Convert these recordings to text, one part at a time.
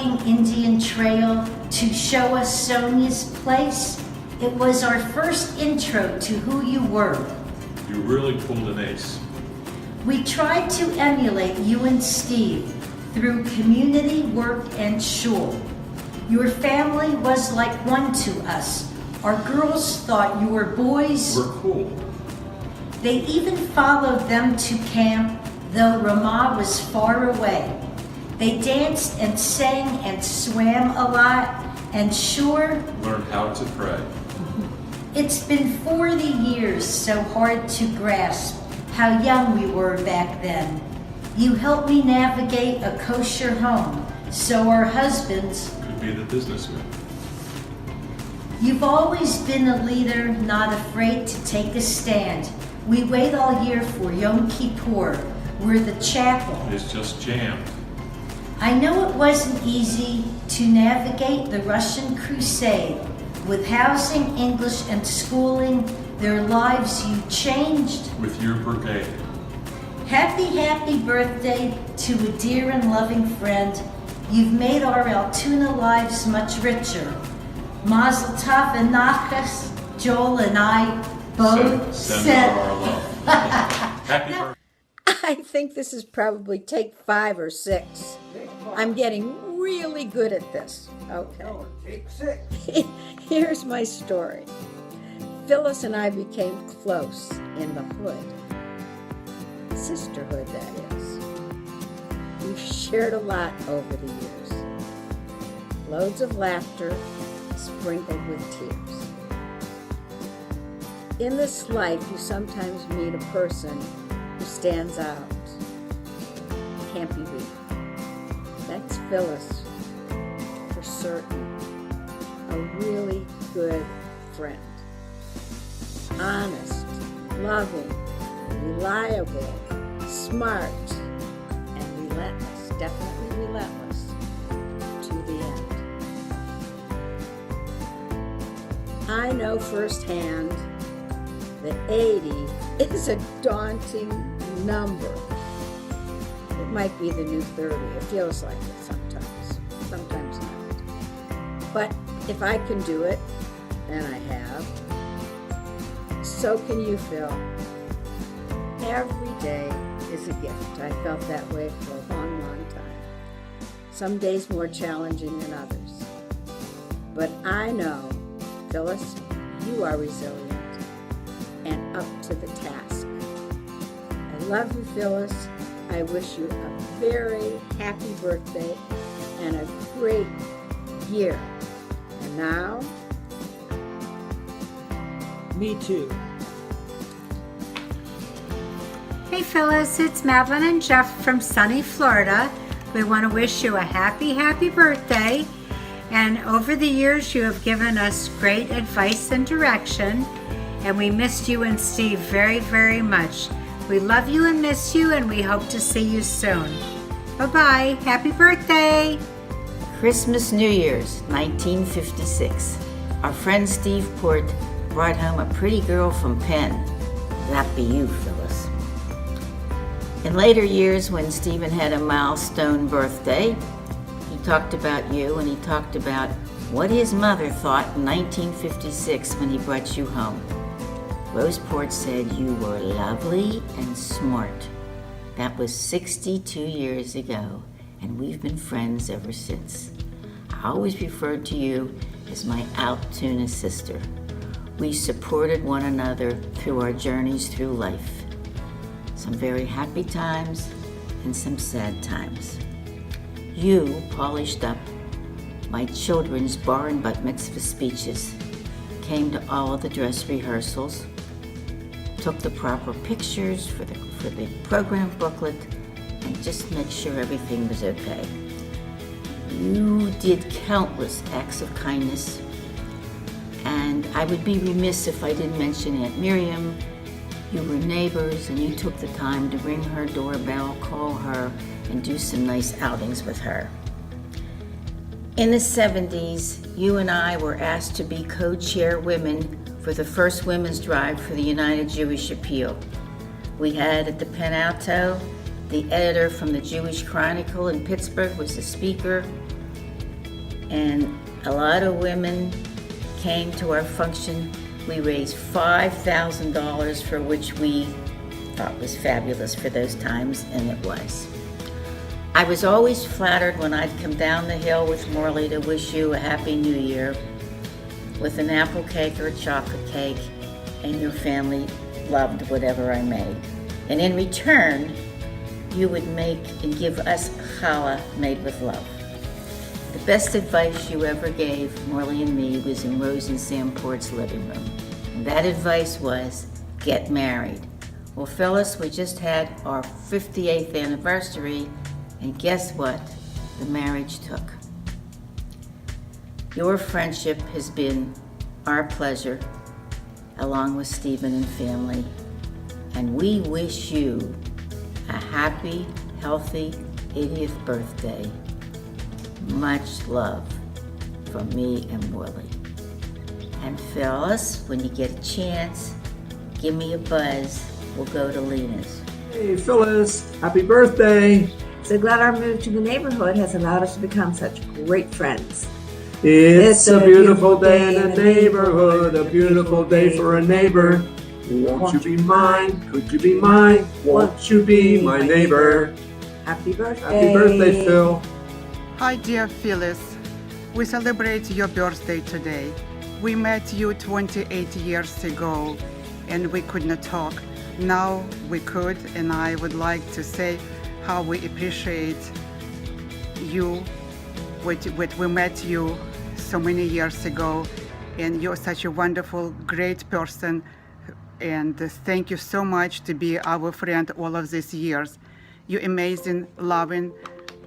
walking Indian Trail to show us Sonia's place. It was our first intro to who you were. You really pulled an ace. We tried to emulate you and Steve through community, work, and shul. Your family was like one to us. Our girls thought you were boys. We're cool. They even followed them to camp, though Ramah was far away. They danced and sang and swam a lot, and sure, Learned how to pray. it's been 40 years, so hard to grasp how young we were back then. You helped me navigate a kosher home, so our husbands Could be the businessman. You've always been a leader, not afraid to take a stand. We wait all year for Yom Kippur, where the chapel. It's just jammed. I know it wasn't easy to navigate the Russian crusade. With housing, English, and schooling, their lives you changed. With your brigade. Happy birthday to a dear and loving friend. You've made our Altoona lives much richer. Mazel tov and nachas, Joel and I both Send our love. Happy birthday. I think this is probably take 5 or 6. I'm getting really good at this. Okay. No, take 6. Here's my story. Phyllis and I became close in the hood. Sisterhood, that is. We've shared a lot over the years. Loads of laughter, sprinkled with tears. In this life, you sometimes meet a person who stands out. Can't be beat. That's Phyllis, for certain. A really good friend. Honest, loving, reliable, smart, and relentless. Definitely relentless to the end. I know firsthand that 80 is a daunting number. It might be the new 30. It feels like it sometimes not. But if I can do it, and I have, so can you, Phil. Every day is a gift. I felt that way for a long, long time. Some days more challenging than others. But I know, Phyllis, you are resilient and up to the task. I love you, Phyllis. I wish you a very happy birthday and a great year. And now, Me too. Hey Phyllis, it's Madeline and Jeff from sunny Florida. We want to wish you a happy birthday. And over the years, you have given us great advice and direction. And we missed you and Steve very, very much. We love you and miss you, and we hope to see you soon. Bye-bye. Happy birthday. Christmas, New Year's, 1956. Our friend Steve Port brought home a pretty girl from Penn. That be you, Phyllis. In later years, when Stephen had a milestone birthday, he talked about you, and he talked about what his mother thought in 1956 when he brought you home. Rose Port said you were lovely and smart. That was 62 years ago, and we've been friends ever since. I always referred to you as my Altoona sister. We supported one another through our journeys through life. Some very happy times and some sad times. You polished up my children's bar and bat mitzvah speeches, came to all of the dress rehearsals, took the proper pictures for the program booklet, and just make sure everything was okay. You did countless acts of kindness, and I would be remiss if I didn't mention Aunt Miriam. You were neighbors, and you took the time to ring her doorbell, call her, and do some nice outings with her. In the 70s, you and I were asked to be co-chairwomen for the first women's drive for the United Jewish Appeal. We had at the Pen Alto, the editor from the Jewish Chronicle in Pittsburgh was the speaker, and a lot of women came to our function. We raised $5,000, for which we thought was fabulous for those times, and it was. I was always flattered when I'd come down the hill with Morley to wish you a Happy New Year with an apple cake or a chocolate cake, and your family loved whatever I made. And in return, you would make and give us challah made with love. The best advice you ever gave Morley and me was in Rose and Sam Port's living room. And that advice was, get married. Well, Phyllis, we just had our 58th anniversary, and guess what? The marriage took. Your friendship has been our pleasure, along with Stephen and family, and we wish you a happy, healthy 80th birthday. Much love from me and Morley. And Phyllis, when you get a chance, give me a buzz. We'll go to Lena's. Hey, Phyllis, happy birthday. So glad our move to the neighborhood has allowed us to become such great friends. It's a beautiful day in the neighborhood, a beautiful day for a neighbor. Won't you be mine? Could you be mine? Won't you be my neighbor? Happy birthday. Happy birthday, Phil. Hi, dear Phyllis. We celebrate your birthday today. We met you 28 years ago and we could not talk. Now we could, and I would like to say how we appreciate you. We met you so many years ago, and you're such a wonderful, great person. And thank you so much to be our friend all of these years. You're amazing, loving,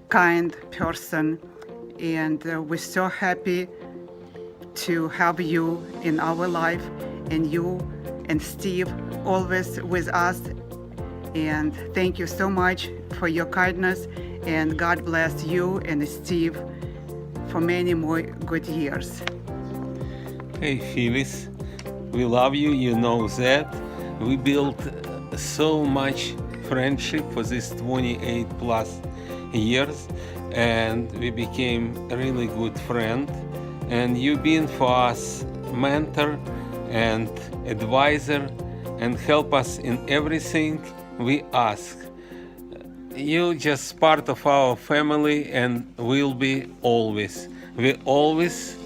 kind person, and we're so happy to have you in our life, and you and Steve always with us. And thank you so much for your kindness, and God bless you and Steve for many more good years. Hey Phyllis, we love you, you know that. We built so much friendship for this 28 plus years, and we became a really good friend. And you've been for us mentor and advisor and help us in everything we ask. You just part of our family and will be always. We always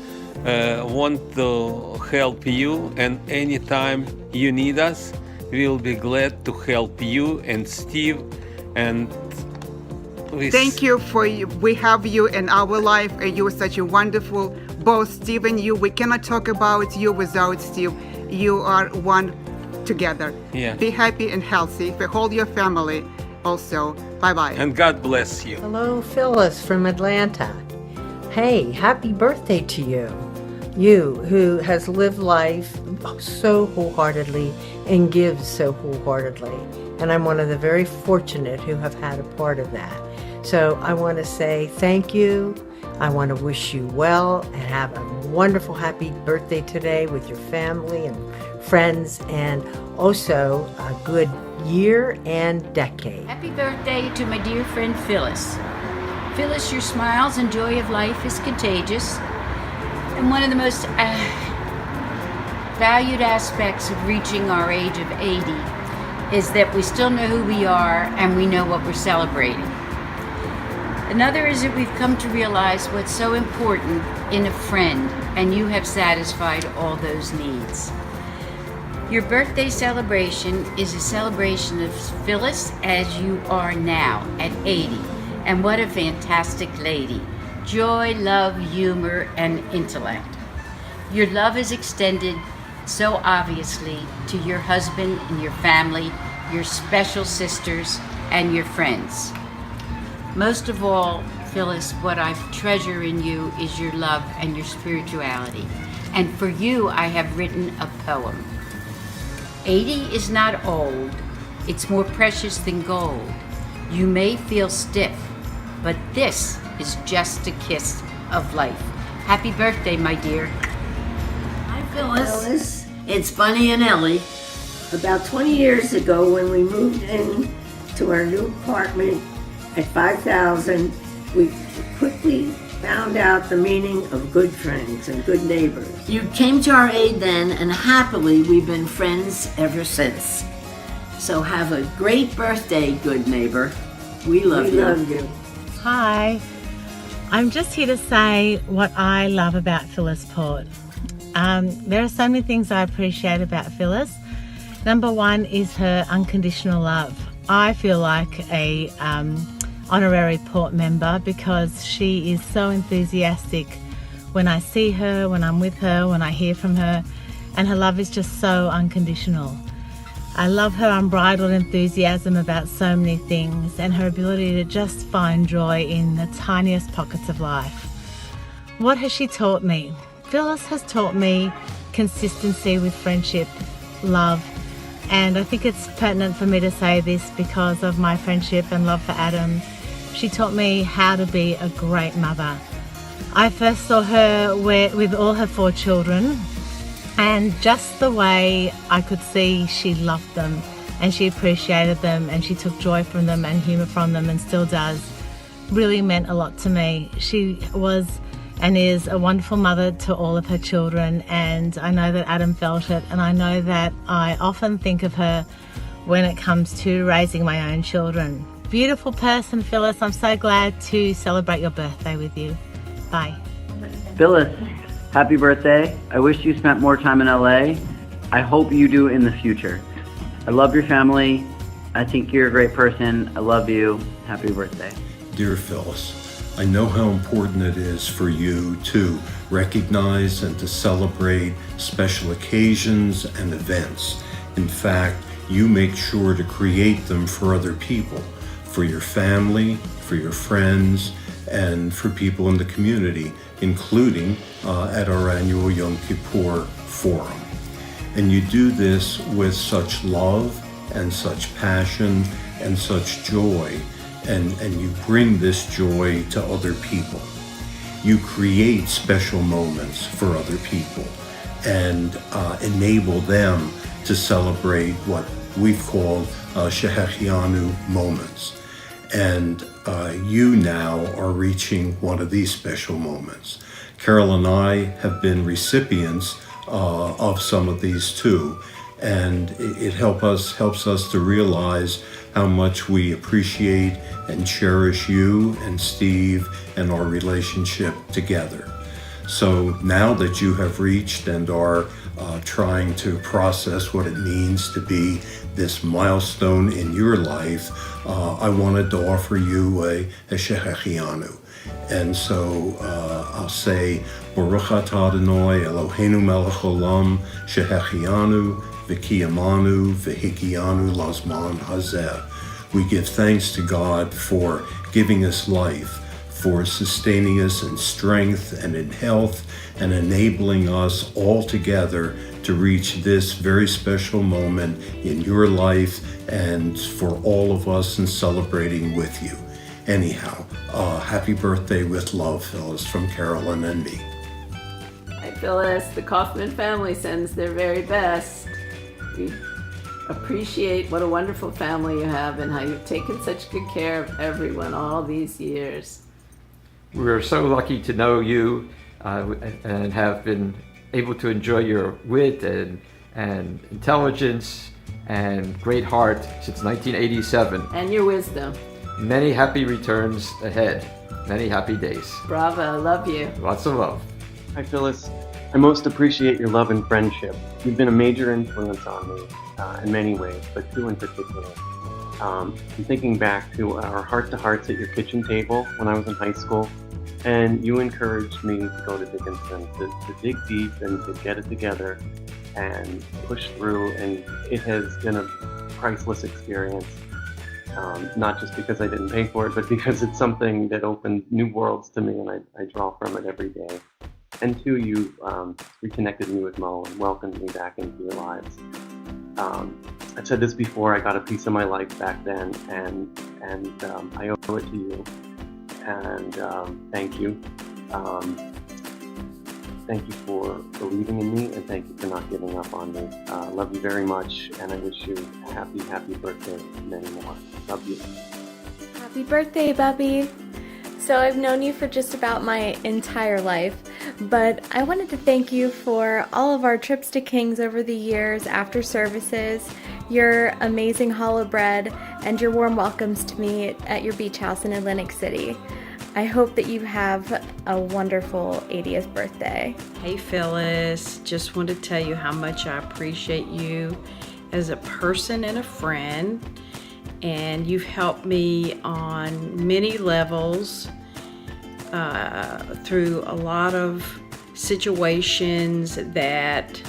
want to help you, and anytime you need us, we'll be glad to help you and Steve. And Thank you for we have you in our life, and you're such a wonderful, both Steve and you. We cannot talk about you without Steve. You are one together. Yeah. Be happy and healthy for all your family also. Bye-bye. And God bless you. Hello, Phyllis from Atlanta. Hey, happy birthday to you. You who has lived life so wholeheartedly and gives so wholeheartedly. And I'm one of the very fortunate who have had a part of that. So I want to say thank you. I want to wish you well and have a wonderful happy birthday today with your family and friends, and also a good year and decade. Happy birthday to my dear friend Phyllis. Phyllis, your smiles and joy of life is contagious. And one of the most valued aspects of reaching our age of 80 is that we still know who we are and we know what we're celebrating. Another is that we've come to realize what's so important in a friend, and you have satisfied all those needs. Your birthday celebration is a celebration of Phyllis as you are now at 80. And what a fantastic lady. Joy, love, humor, and intellect. Your love is extended so obviously to your husband and your family, your special sisters, and your friends. Most of all, Phyllis, what I treasure in you is your love and your spirituality. And for you, I have written a poem. 80 is not old, it's more precious than gold. You may feel stiff, but this is just a kiss of life. Happy birthday, my dear. Hi, Phyllis. It's Bunny and Ellie. About 20 years ago, when we moved in to our new apartment at 5,000, we quickly found out the meaning of good friends and good neighbors. You came to our aid then, and happily we've been friends ever since. So have a great birthday, good neighbor. We love you. Hi. I'm just here to say what I love about Phyllis Port. There are so many things I appreciate about Phyllis. Number one is her unconditional love. I feel like a honorary Port member because she is so enthusiastic when I see her, when I'm with her, when I hear from her, and her love is just so unconditional. I love her unbridled enthusiasm about so many things and her ability to just find joy in the tiniest pockets of life. What has she taught me? Phyllis has taught me consistency with friendship, love, and I think it's pertinent for me to say this because of my friendship and love for Adam. She taught me how to be a great mother. I first saw her with all her 4 children, and just the way I could see she loved them and she appreciated them and she took joy from them and humour from them and still does really meant a lot to me. She was and is a wonderful mother to all of her children, and I know that Adam felt it, and I know that I often think of her when it comes to raising my own children. Beautiful person, Phyllis. I'm so glad to celebrate your birthday with you. Bye. Phyllis, happy birthday. I wish you spent more time in LA. I hope you do in the future. I love your family. I think you're a great person. I love you. Happy birthday. Dear Phyllis, I know how important it is for you to recognize and to celebrate special occasions and events. In fact, you make sure to create them for other people, for your family, for your friends, and for people in the community, including at our annual Yom Kippur Forum. And you do this with such love and such passion and such joy, and you bring this joy to other people. You create special moments for other people and enable them to celebrate what we've called Shehechianu moments. And you now are reaching one of these special moments. Carol and I have been recipients of some of these too, and it helps us to realize how much we appreciate and cherish you and Steve and our relationship together. So now that you have reached and are trying to process what it means to be this milestone in your life, I wanted to offer you a Shehechianu. And so I'll say, Baruch atah Adonai Eloheinu melech olam shehechianu v'kiyamanu v'hikianu lazman hazeh. We give thanks to God for giving us life, for sustaining us in strength and in health, and enabling us all together to reach this very special moment in your life and for all of us in celebrating with you. Anyhow, happy birthday with love, Phyllis, from Carolyn and me. Hi, Phyllis. The Kaufman family sends their very best. We appreciate what a wonderful family you have and how you've taken such good care of everyone all these years. We're so lucky to know you and have been able to enjoy your wit and intelligence and great heart since 1987. And your wisdom. Many happy returns ahead. Many happy days. Bravo, love you. Lots of love. Hi, Phyllis. I most appreciate your love and friendship. You've been a major influence on me in many ways, but 2 in particular. I'm thinking back to our heart-to-hearts at your kitchen table when I was in high school, and you encouraged me to go to Dickinson, to dig deep and to get it together and push through, and it has been a priceless experience. Not just because I didn't pay for it, but because it's something that opened new worlds to me, and I draw from it every day. And 2, you reconnected me with Mo and welcomed me back into your lives. I've said this before, I got a piece of my life back then, and I owe it to you. And thank you. Thank you for believing in me, and thank you for not giving up on me. Love you very much, and I wish you a happy birthday, many more. Love you. Happy birthday, Bubby. So I've known you for just about my entire life, but I wanted to thank you for all of our trips to King's over the years after services, your amazing hollow bread, and your warm welcomes to me at your beach house in Atlantic City. I hope that you have a wonderful 80th birthday. Hey Phyllis, just want to tell you how much I appreciate you as a person and a friend, and you've helped me on many levels through a lot of situations that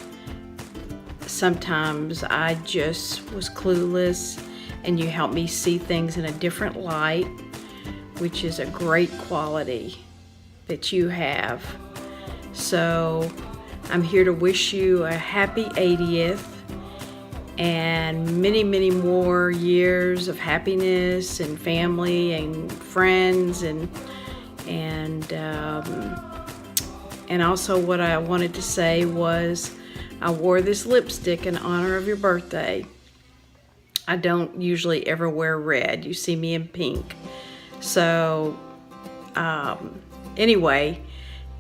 sometimes I just was clueless, and you helped me see things in a different light, which is a great quality that you have. So I'm here to wish you a happy 80th and many, many more years of happiness and family and friends, and also what I wanted to say was I wore this lipstick in honor of your birthday. I don't usually ever wear red. You see me in pink. So anyway,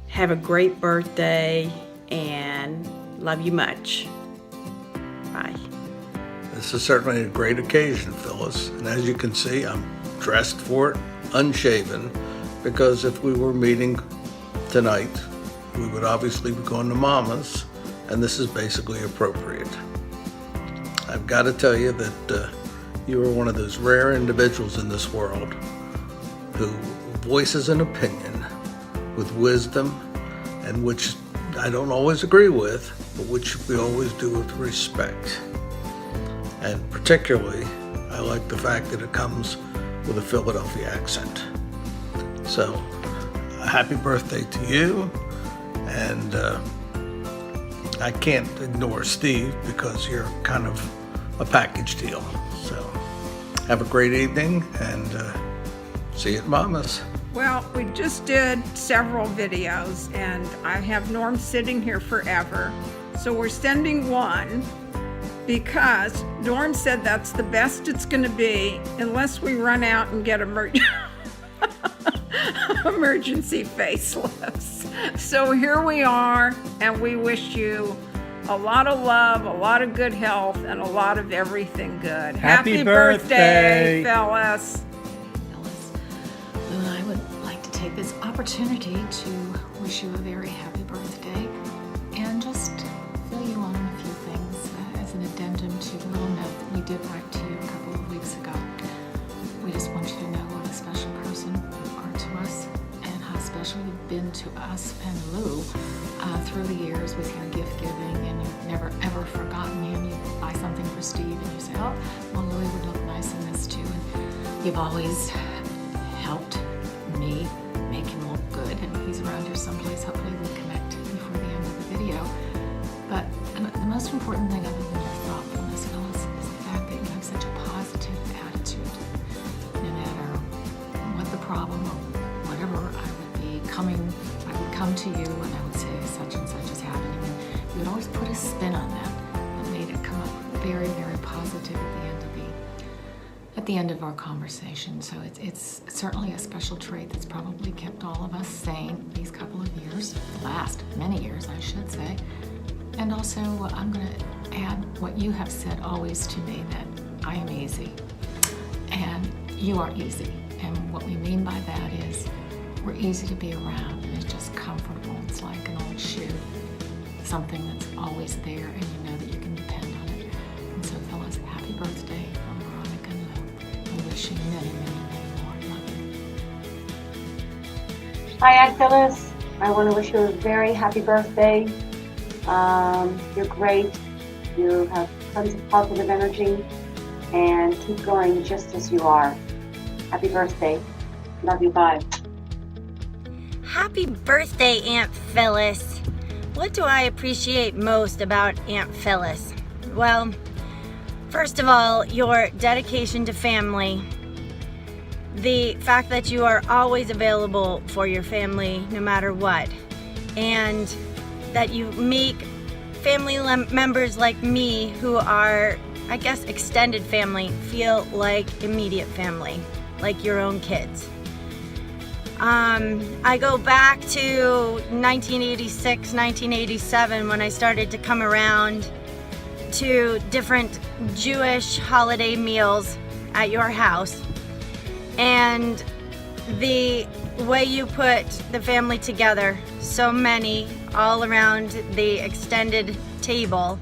have a great birthday and love you much. Bye. This is certainly a great occasion, Phyllis, and as you can see, I'm dressed for it, unshaven, because if we were meeting tonight, we would obviously be going to Mama's, and this is basically appropriate. I've got to tell you that you are one of those rare individuals in this world who voices an opinion with wisdom, and which I don't always agree with, but which we always do with respect. And particularly, I like the fact that it comes with a Philadelphia accent. So, a happy birthday to you, and I can't ignore Steve because you're kind of a package deal. So, have a great evening, and see you at Mama's. Well, we just did several videos, and I have Norm sitting here forever. So we're sending one because Norm said that's the best it's going to be unless we run out and get emergency facelifts. So here we are, and we wish you a lot of love, a lot of good health, and a lot of everything good. Happy birthday, Phyllis. I would like to take this opportunity to wish you a very happy birthday and just fill you on a few things as an addendum to the little note that we did write to you a couple of weeks ago. We just want you to know what a special person you are to us and how special you've been to us and Lou through the years with your gift giving, and you've never ever forgotten him. You buy something for Steve and you say, oh, well, Louie would look nice in this too. And you've always helped me make him look good, and he's around here someplace. Hopefully we'll connect before the end of the video. But the most important thing, other than your thoughtfulness, Phyllis, is the fact that you have such a positive attitude. No matter what the problem or whatever, I would come to you and I would say such and such is happening, and you would always put a spin on that made it come up very, very positive at the end of our conversation. So it's certainly a special trait that's probably kept all of us sane these couple of years, last many years, I should say. And also, I'm going to add what you have said always to me, that I am easy, and you are easy. And what we mean by that is we're easy to be around, and it's just comfortable. It's like an old shoe, something that's always there, and you know that you can depend on it. And so, Phyllis, happy birthday from Veronica and Lou. I wish you many, many, many more. Love you. Hi, I'm Phyllis. I want to wish you a very happy birthday. You're great. You have tons of positive energy, and keep going just as you are. Happy birthday. Love you. Bye. Happy birthday, Aunt Phyllis. What do I appreciate most about Aunt Phyllis? Well, first of all, your dedication to family. The fact that you are always available for your family no matter what. And that you make family members like me who are, I guess, extended family feel like immediate family, like your own kids. I go back to 1986, 1987 when I started to come around to different Jewish holiday meals at your house. And the way you put the family together, so many all around the extended table,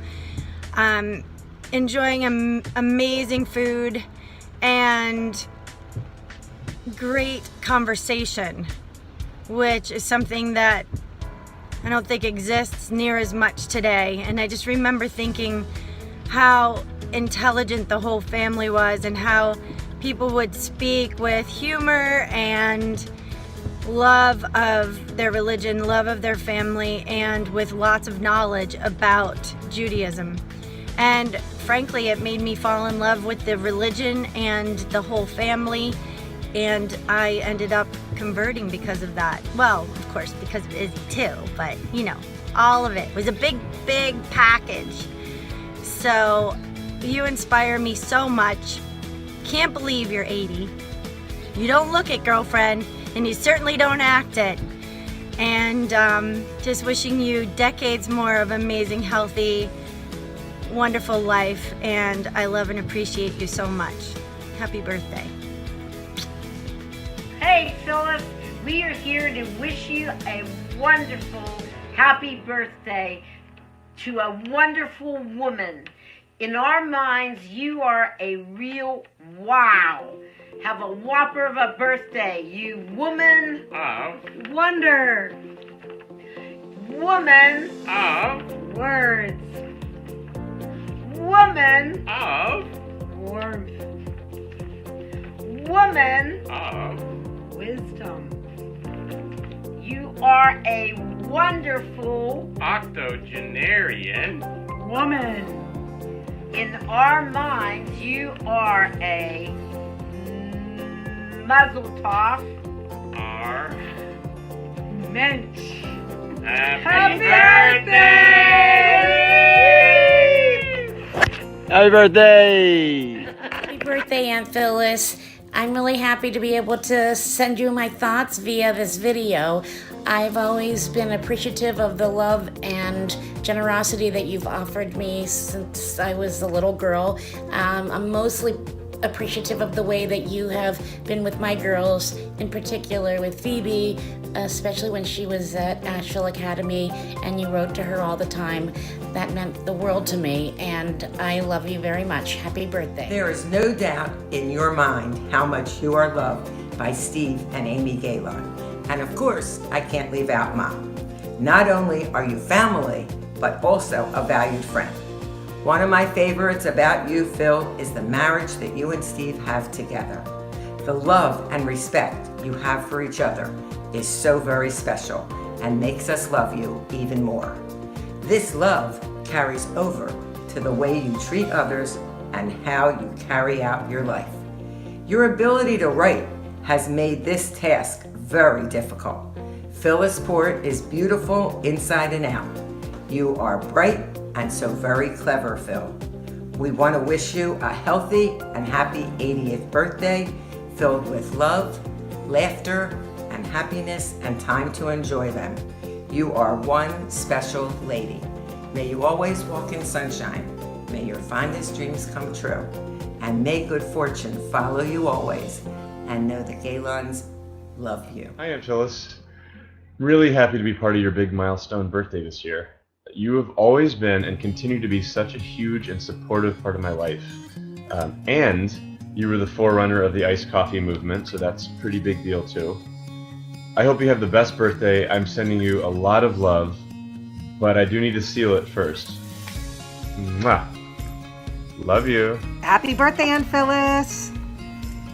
enjoying amazing food and great conversation, which is something that I don't think exists near as much today. And I just remember thinking how intelligent the whole family was and how people would speak with humor and love of their religion, love of their family, and with lots of knowledge about Judaism. And frankly, it made me fall in love with the religion and the whole family, and I ended up converting because of that. Well, of course, because of Izzy too, but you know, all of it was a big, big package. So you inspire me so much. Can't believe you're 80. You don't look it, girlfriend, and you certainly don't act it. And just wishing you decades more of amazing, healthy, wonderful life. And I love and appreciate you so much. Happy birthday. Hey, Phyllis, we are here to wish you a wonderful, happy birthday to a wonderful woman. In our minds, you are a real wow. Have a whopper of a birthday, you woman of wonder. Woman of words. Woman of warmth. Woman of wisdom. You are a wonderful octogenarian woman. In our minds, you are a Mazel Tov. Our Mensch. Happy birthday! Happy birthday! Happy birthday, Aunt Phyllis. I'm really happy to be able to send you my thoughts via this video. I've always been appreciative of the love and generosity that you've offered me since I was a little girl. I'm mostly appreciative of the way that you have been with my girls, in particular with Phoebe, especially when she was at Asheville Academy and you wrote to her all the time. That meant the world to me, and I love you very much. Happy birthday. There is no doubt in your mind how much you are loved by Steve and Amy Galon. And of course, I can't leave out Mom. Not only are you family, but also a valued friend. One of my favorites about you, Phil, is the marriage that you and Steve have together. The love and respect you have for each other is so very special and makes us love you even more. This love carries over to the way you treat others and how you carry out your life. Your ability to write has made this task very difficult. Phyllis Port is beautiful inside and out. You are bright and so very clever, Phil. We want to wish you a healthy and happy 80th birthday, filled with love, laughter, and happiness, and time to enjoy them. You are one special lady. May you always walk in sunshine. May your fondest dreams come true. And may good fortune follow you always. And know the Galons love you. Hi, Aunt Phyllis. Really happy to be part of your big milestone birthday this year. You have always been and continue to be such a huge and supportive part of my life. And you were the forerunner of the iced coffee movement, so that's a pretty big deal too. I hope you have the best birthday. I'm sending you a lot of love, but I do need to seal it first. Mwah. Love you. Happy birthday, Aunt Phyllis.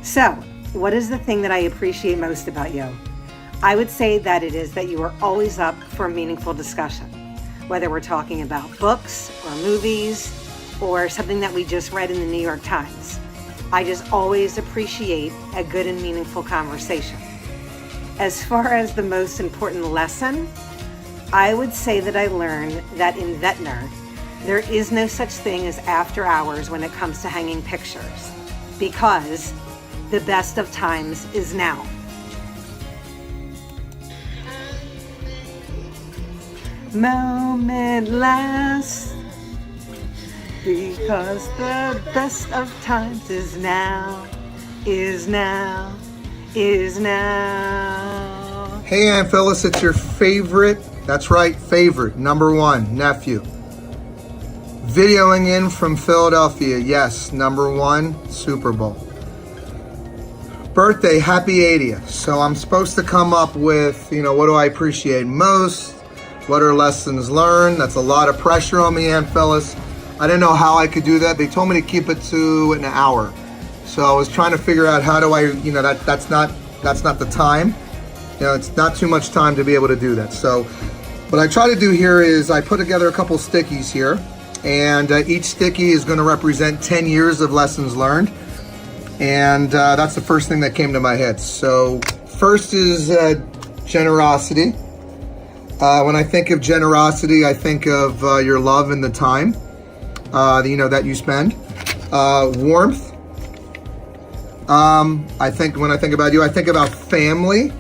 So, what is the thing that I appreciate most about you? I would say that it is that you are always up for a meaningful discussion. Whether we're talking about books or movies or something that we just read in the New York Times. I just always appreciate a good and meaningful conversation. As far as the most important lesson, I would say that I learned that in Ventnor, there is no such thing as after hours when it comes to hanging pictures, because the best of times is now. moment lasts. Because the best of times is now, is now, is now. Hey Aunt Phyllis, it's your favorite, that's right, favorite, number one, nephew. Videoing in from Philadelphia, yes, number one, Super Bowl. Birthday, happy 80th. So I'm supposed to come up with, what do I appreciate most? What are lessons learned? That's a lot of pressure on me, Aunt Phyllis. I didn't know how I could do that. They told me to keep it to an hour. So I was trying to figure out how do I, that's not the time. It's not too much time to be able to do that. So what I try to do here is I put together a couple stickies here, and each sticky is going to represent 10 years of lessons learned. And that's the first thing that came to my head. So first is generosity. When I think of generosity, I think of your love and the time, that you spend. Warmth. I think when I think about you, I think about family.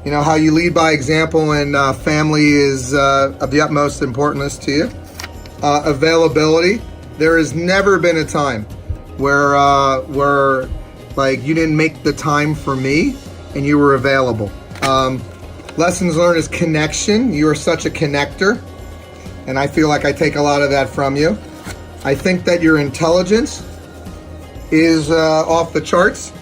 How you lead by example, and family is of the utmost importance to you. Availability. There has never been a time where like you didn't make the time for me and you were available. Lessons learned is connection. You are such a connector, and I feel like I take a lot of that from you. I think that your intelligence is off the charts.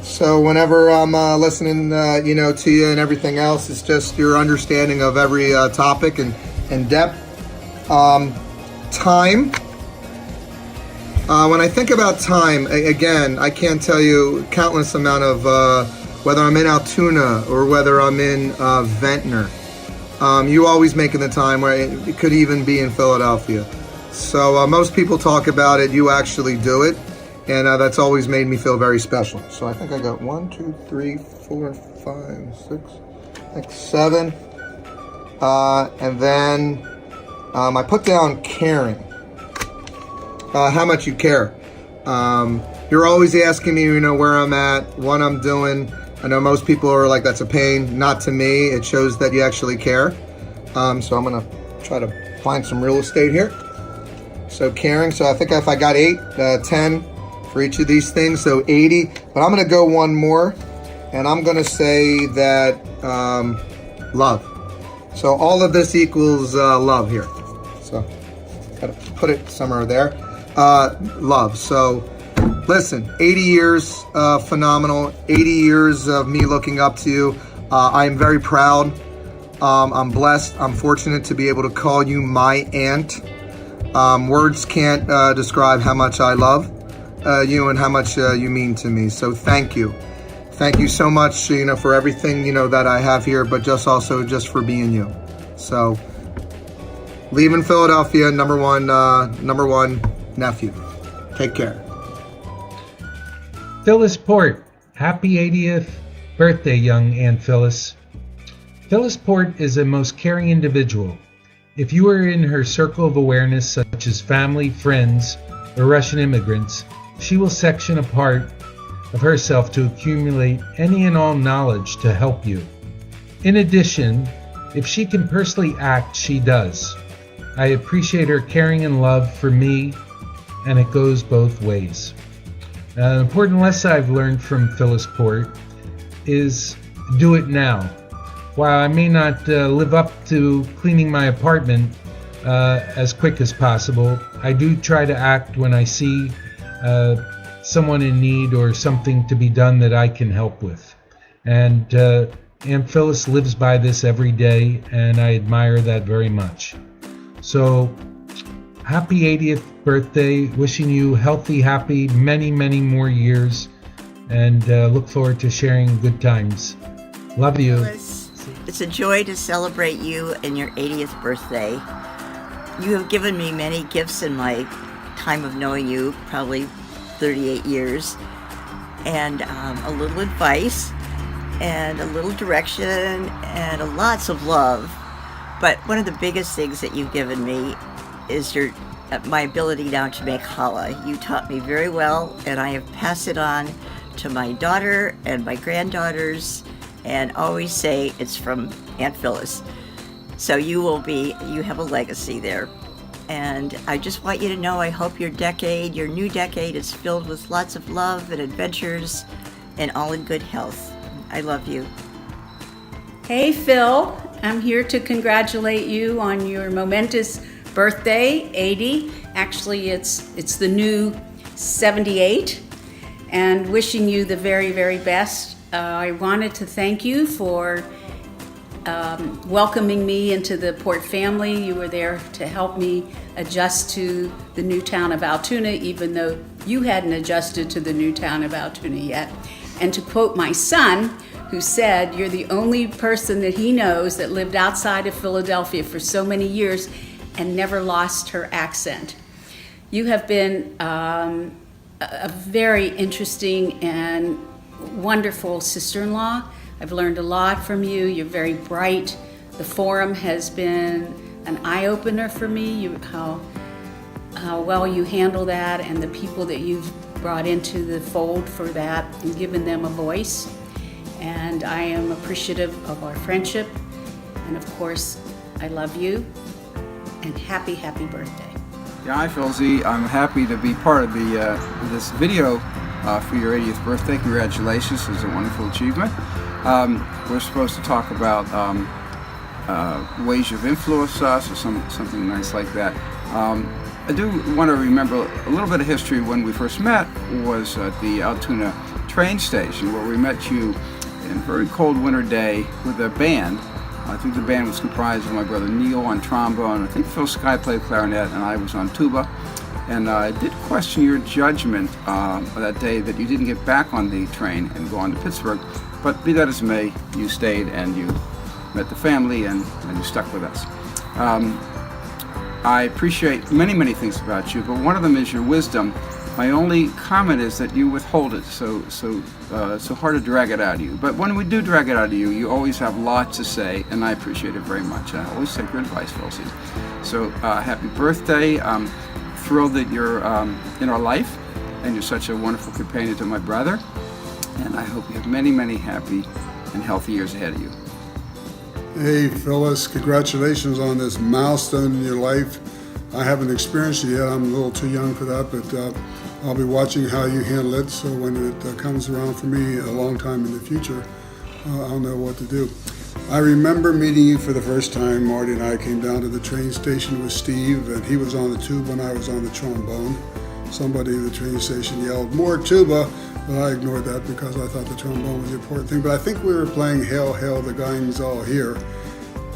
So whenever I'm listening, to you and everything else, it's just your understanding of every topic and depth. Time. When I think about time, again, I can't tell you countless amount of whether I'm in Altoona or whether I'm in Ventnor. You always making the time, where it could even be in Philadelphia. So most people talk about it, you actually do it. And that's always made me feel very special. So I think I got 1, 2, 3, 4, 5, 6, like 7. And then I put down caring. How much you care. You're always asking me, where I'm at, what I'm doing. I know most people are like, that's a pain. Not to me. It shows that you actually care. So I'm going to try to find some real estate here. So caring. So I think if I got 8, 10 for each of these things, so 80. But I'm going to go one more, and I'm going to say that love. So all of this equals love here. So got to put it somewhere there. Love. So listen, 80 years, phenomenal. 80 years of me looking up to you. I am very proud. I'm blessed. I'm fortunate to be able to call you my aunt. Words can't describe how much I love you and how much you mean to me. So thank you. Thank you so much, for everything, that I have here, but just for being you. So leaving Philadelphia, number one nephew. Take care. Phyllis Port, happy 80th birthday, young Aunt Phyllis. Phyllis Port is a most caring individual. If you are in her circle of awareness, such as family, friends, or Russian immigrants, she will section a part of herself to accumulate any and all knowledge to help you. In addition, if she can personally act, she does. I appreciate her caring and love for me, and it goes both ways. An important lesson I've learned from Phyllis Port is do it now. While I may not live up to cleaning my apartment as quick as possible, I do try to act when I see someone in need or something to be done that I can help with. And Aunt Phyllis lives by this every day, and I admire that very much. So, happy 80th birthday. Wishing you healthy, happy, many, many more years, and look forward to sharing good times. Love you. It's a joy to celebrate you and your 80th birthday. You have given me many gifts in my time of knowing you, probably 38 years, and a little advice and a little direction and lots of love. But one of the biggest things that you've given me is my ability now to make challah. You taught me very well, and I have passed it on to my daughter and my granddaughters, and always say it's from Aunt Phyllis. So you have a legacy there. And I just want you to know, I hope your new decade is filled with lots of love and adventures and all in good health. I love you. Hey Phil, I'm here to congratulate you on your momentous birthday, 80. Actually, it's the new 78, and wishing you the very, very best. I wanted to thank you for welcoming me into the Port family. You were there to help me adjust to the new town of Altoona, even though you hadn't adjusted to the new town of Altoona yet. And to quote my son, who said, "You're the only person that he knows that lived outside of Philadelphia for so many years and never lost her accent." You have been a very interesting and wonderful sister-in-law. I've learned a lot from you. You're very bright. The forum has been an eye-opener for me, how well you handle that, and the people that you've brought into the fold for that and given them a voice. And I am appreciative of our friendship. And of course, I love you. And happy, happy birthday. Yeah, hi Phyllis. I'm happy to be part of this video for your 80th birthday. Congratulations, it's a wonderful achievement. We're supposed to talk about ways you've influenced us or something nice like that. I do want to remember a little bit of history. When we first met was at the Altoona train station, where we met you in a very cold winter day with a band. I think the band was comprised of my brother Neil on trombone, I think Phil Sky played clarinet, and I was on tuba. And I did question your judgment that day that you didn't get back on the train and go on to Pittsburgh. But be that as it may, you stayed and you met the family and you stuck with us. I appreciate many, many things about you, but one of them is your wisdom. My only comment is that you withhold it, so hard to drag it out of you. But when we do drag it out of you, you always have lots to say, and I appreciate it very much. I always take your advice, Phyllis. So happy birthday. I'm thrilled that you're in our life, and you're such a wonderful companion to my brother. And I hope you have many, many happy and healthy years ahead of you. Hey Phyllis, congratulations on this milestone in your life. I haven't experienced it yet, I'm a little too young for that, but I'll be watching how you handle it, so when it comes around for me a long time in the future, I'll know what to do. I remember meeting you for the first time. Marty and I came down to the train station with Steve, and he was on the tuba and I was on the trombone. Somebody at the train station yelled, "More tuba," but I ignored that because I thought the trombone was the important thing. But I think we were playing Hail, Hail, the Gang's All Here.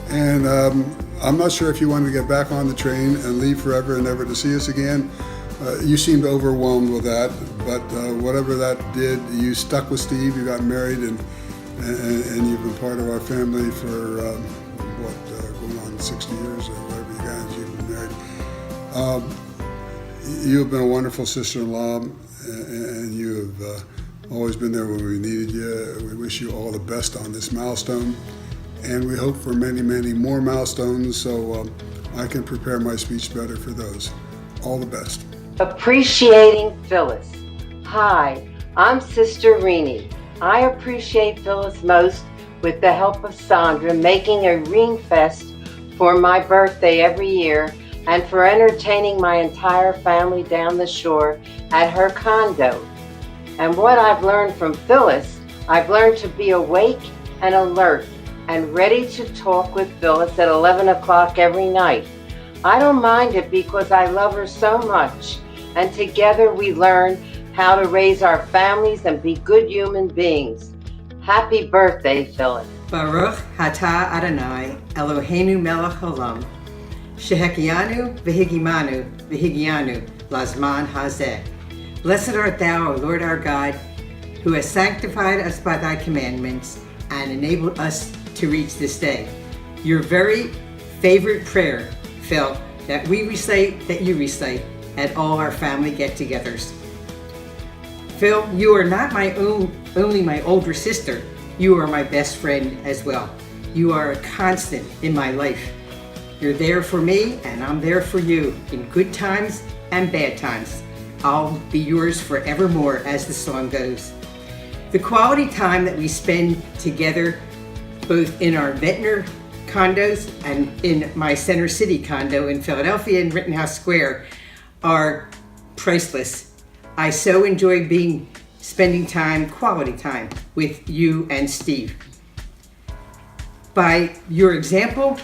And I'm not sure if you wanted to get back on the train and leave forever and never to see us again. You seemed overwhelmed with that, but whatever that did, you stuck with Steve, you got married, and you've been part of our family for, going on 60 years or whatever you guys, you've been married. You've been a wonderful sister-in-law, and you have always been there when we needed you. We wish you all the best on this milestone, and we hope for many, many more milestones, so I can prepare my speech better for those. All the best. Appreciating Phyllis. Hi, I'm Sister Renee. I appreciate Phyllis most with the help of Sandra making a ring fest for my birthday every year, and for entertaining my entire family down the shore at her condo. And what I've learned from Phyllis, I've learned to be awake and alert and ready to talk with Phyllis at 11 o'clock every night. I don't mind it because I love her so much, and together we learn how to raise our families and be good human beings. Happy birthday, Phyllis. Baruch Atah Adonai Eloheinu melech haolam. Shehekianu v'higimanu v'higianu lazman hazeh. Blessed art thou, O Lord our God, who has sanctified us by thy commandments and enabled us to reach this day. Your very favorite prayer, Phil, that we recite, that you recite at all our family get-togethers. Phil, you are not only my older sister, you are my best friend as well. You are a constant in my life. You're there for me, and I'm there for you in good times and bad times. I'll be yours forevermore, as the song goes. The quality time that we spend together, both in our Ventnor condos and in my Center City condo in Philadelphia in Rittenhouse Square are priceless. I so enjoy spending time, quality time, with you and Steve. By your example,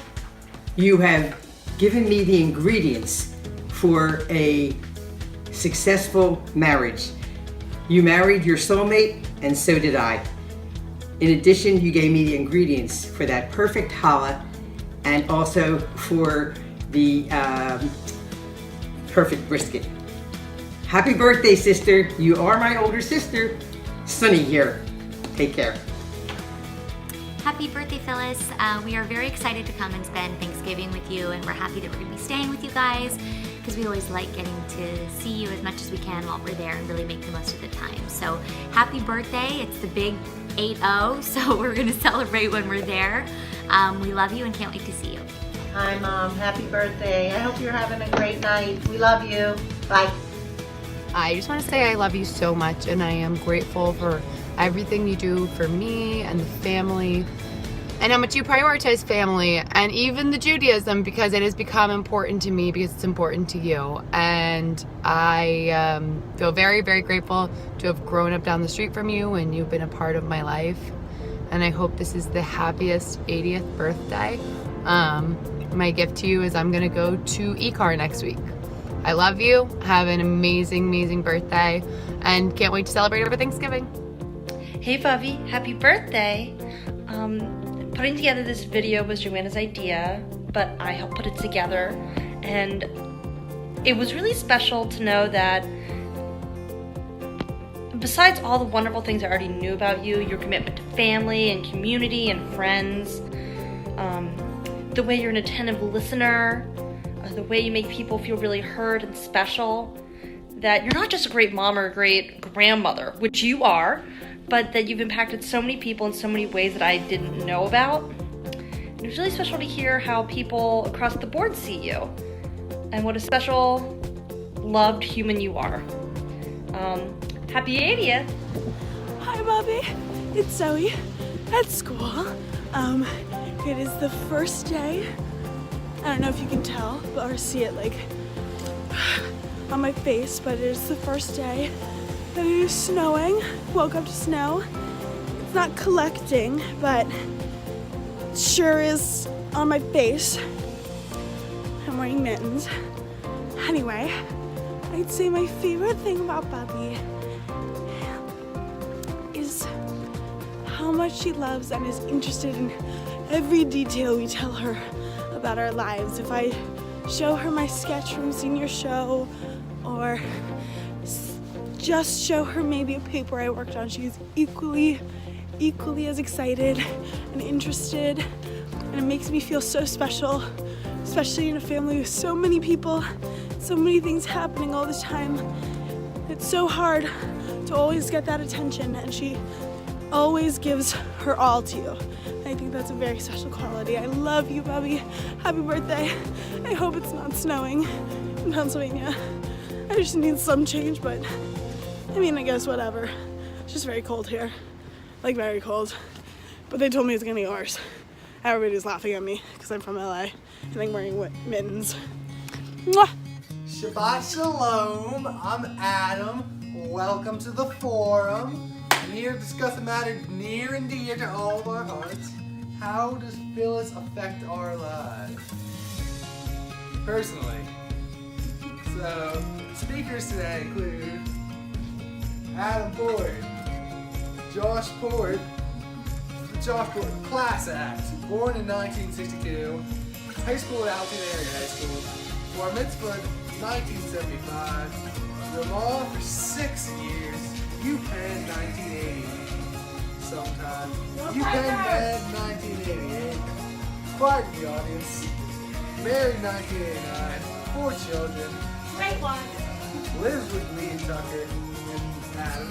you have given me the ingredients for a successful marriage. You married your soulmate, and so did I. In addition, you gave me the ingredients for that perfect challah and also for the perfect brisket. Happy birthday, sister. You are my older sister. Sunny here. Take care. Happy birthday, Phyllis. We are very excited to come and spend Thanksgiving with you, and we're happy that we're going to be staying with you guys because we always like getting to see you as much as we can while we're there and really make the most of the time. So happy birthday. It's the big 8-0, so we're going to celebrate when we're there. We love you and can't wait to see you. Hi, Mom. Happy birthday. I hope you're having a great night. We love you. Bye. I just want to say I love you so much, and I am grateful for everything you do for me and the family, and how much you prioritize family and even the Judaism, because it has become important to me because it's important to you. And I feel very, very grateful to have grown up down the street from you, and you've been a part of my life. And I hope this is the happiest 80th birthday. My gift to you is I'm gonna go to ECAR next week. I love you. Have an amazing, amazing birthday, and can't wait to celebrate over Thanksgiving. Hey Bubby, happy birthday. Putting together this video was Joanna's idea, but I helped put it together, and it was really special to know that besides all the wonderful things I already knew about you, your commitment to family and community and friends, the way you're an attentive listener, the way you make people feel really heard and special, that you're not just a great mom or a great grandmother, which you are, but that you've impacted so many people in so many ways that I didn't know about. And it was really special to hear how people across the board see you and what a special, loved human you are. Happy 80th. Hi, Bobby. It's Zoe at school. It is the first day. I don't know if you can tell or see it like on my face, but it is the first day that it is snowing. Woke up to snow. It's not collecting, but it sure is on my face. I'm wearing mittens. Anyway, I'd say my favorite thing about Bubby is how much she loves and is interested in every detail we tell her about our lives. If I show her my sketch from senior show or just show her maybe a paper I worked on, she's equally as excited and interested, and it makes me feel so special, especially in a family with so many people, so many things happening all the time. It's so hard to always get that attention, and she always gives her all to you. I think that's a very special quality. I love you, Bubby. Happy birthday. I hope it's not snowing in Pennsylvania. I just need some change, but I mean, I guess whatever. It's just very cold here. Like, very cold. But they told me it's gonna get worse. Everybody's laughing at me because I'm from LA and I'm wearing mittens. Mwah! Shabbat Shalom. I'm Adam. Welcome to the forum. I'm here to discuss a matter near and dear to all of our hearts. How does Phyllis affect our lives? Personally. So, speakers today include Adam Ford, Josh Port, class act, born in 1962, high school at Altoona Area High School, Bar Mitzvah 1975, Ramah for 6 years, UPenn 1980, sometime, UPenn 1988, quiet in the audience, married 1989, 4 children, Great one. lives with Lee and Tucker and Adam.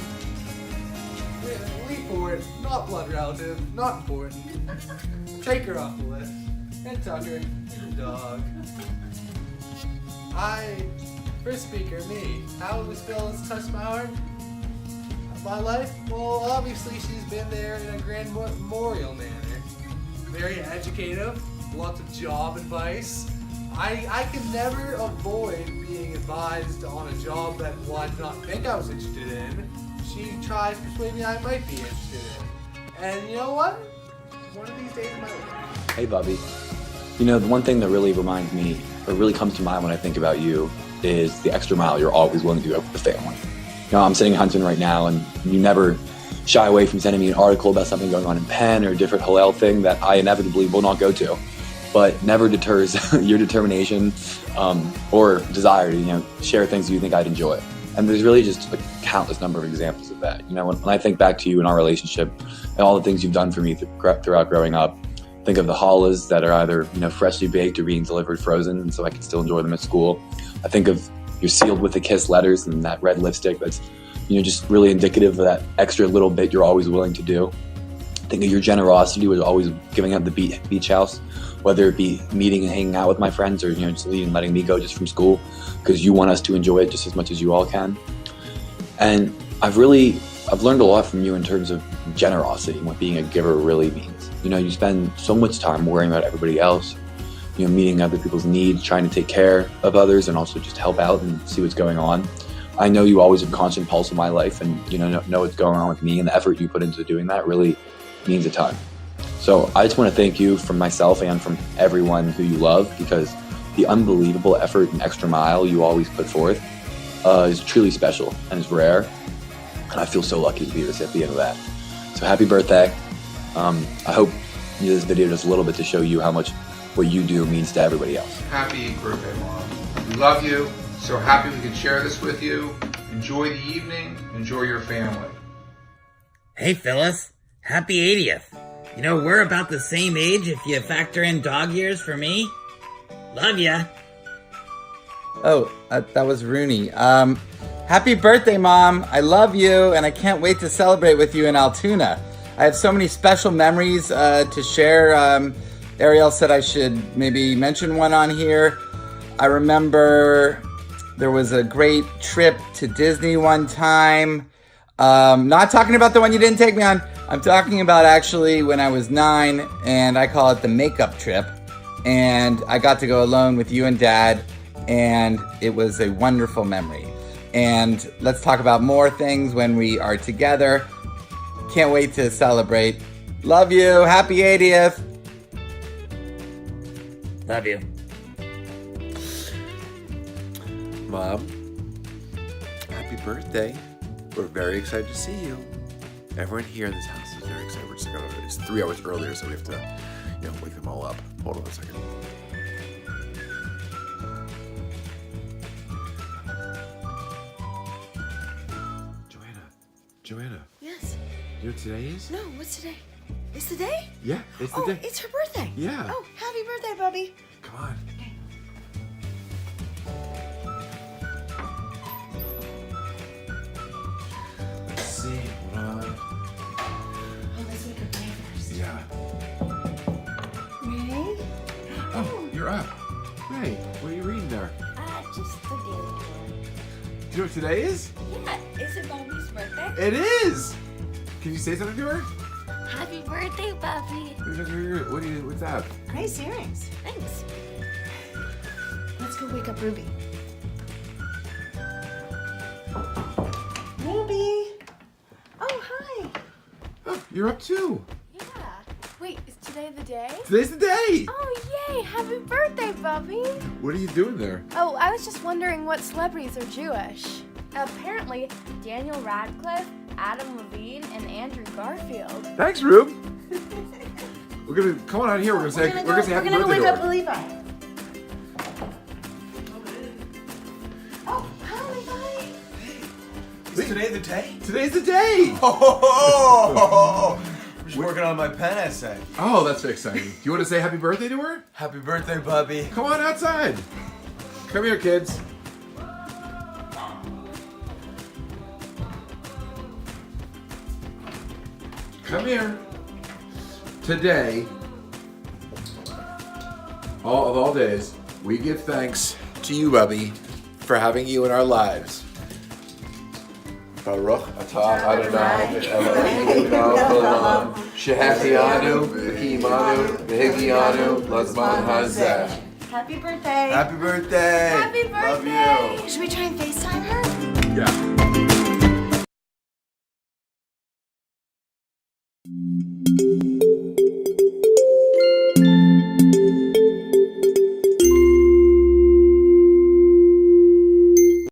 Lee Ford, not blood relative, not important. Take her off the list. And Tucker, the dog. First speaker, me. How does Phyllis touch my heart? My life? Well, obviously she's been there in a grand memorial manner. Very educative, lots of job advice. I can never avoid being advised on a job that I did not think I was interested in. She tries to persuade me I might be interested in. And you know what? One of these days I might win. Hey, Bubby. You know, the one thing that really reminds me, or really comes to mind when I think about you, is the extra mile you're always willing to go for the family. You know, I'm sitting in Huntington right now, and you never shy away from sending me an article about something going on in Penn or a different Hillel thing that I inevitably will not go to, but never deters your determination or desire to, you know, share things you think I'd enjoy. And there's really just a countless number of examples of that. You know, when I think back to you and our relationship and all the things you've done for me throughout growing up, think of the challahs that are either, you know, freshly baked or being delivered frozen, and so I can still enjoy them at school. I think of your sealed with a kiss letters and that red lipstick that's, you know, just really indicative of that extra little bit you're always willing to do. Think of your generosity with always giving up the beach house, whether it be meeting and hanging out with my friends or, you know, just leaving, letting me go just from school because you want us to enjoy it just as much as you all can. And I've learned a lot from you in terms of generosity and what being a giver really means. You know, you spend so much time worrying about everybody else, you know, meeting other people's needs, trying to take care of others and also just help out and see what's going on. I know you always have a constant pulse of my life and, you know what's going on with me, and the effort you put into doing that really means a ton. So I just want to thank you from myself and from everyone who you love, because the unbelievable effort and extra mile you always put forth is truly special and is rare. And I feel so lucky to be the recipient of that. So happy birthday. I hope this video does a little bit to show you how much what you do means to everybody else. Happy birthday, Mom. We love you. So happy we could share this with you. Enjoy the evening. Enjoy your family. Hey, Phyllis. Happy 80th. You know, we're about the same age if you factor in dog years for me. Love ya. Oh, that was Rooney. Happy birthday, Mom. I love you, and I can't wait to celebrate with you in Altoona. I have so many special memories to share. Ariel said I should maybe mention one on here. I remember there was a great trip to Disney one time. Not talking about the one you didn't take me on. I'm talking about actually when I was 9, and I call it the makeup trip. And I got to go alone with you and Dad, and it was a wonderful memory. And let's talk about more things when we are together. Can't wait to celebrate. Love you. Happy 80th. Love you. Mom, happy birthday. We're very excited to see you. Everyone here in this house is very excited. We're just gonna, it's 3 hours earlier, so we have to, you know, wake them all up. Hold on a second. Joanna. Yes. You know what today is? No, what's today? It's the day? Yeah, it's the day. It's her birthday. Yeah. Oh, happy birthday, Bubby. Come on. Let's see. Hold on. Oh, let's make a play first. Yeah. Ready? Oh, you're up. Hey, what are you reading there? Just the daily one. Do you know what today is? Yeah, is it Bubby's birthday? It is! Can you say something to her? Happy birthday, Bubby. What's that? Nice earrings. Thanks. Let's go wake up Ruby. Ruby! Oh, hi. Oh, you're up too. Yeah. Wait, is today the day? Today's the day! Oh, yay! Happy birthday, Bubby! What are you doing there? Oh, I was just wondering what celebrities are Jewish. Apparently, Daniel Radcliffe, Adam Levine, and Andrew Garfield. Thanks, Rube. We're gonna come on out here. We're gonna say happy birthday wake to up her. Levi. Oh, hi, Levi. Is today the day? Today's the day! I'm just working on my pen essay. Oh, that's exciting. Do you want to say happy birthday to her? Happy birthday, Bubby. Come on outside. Come here, kids. Come here. Today, of all days, we give thanks to you, Bubby, for having you in our lives. Baruch atah Adonai Eloheinu melech haolam shehecheyanu v'kiyimanu v'higyanu lazman hazeh. Happy birthday. Happy birthday. Happy birthday. Love you. Should we try and FaceTime her? Yeah.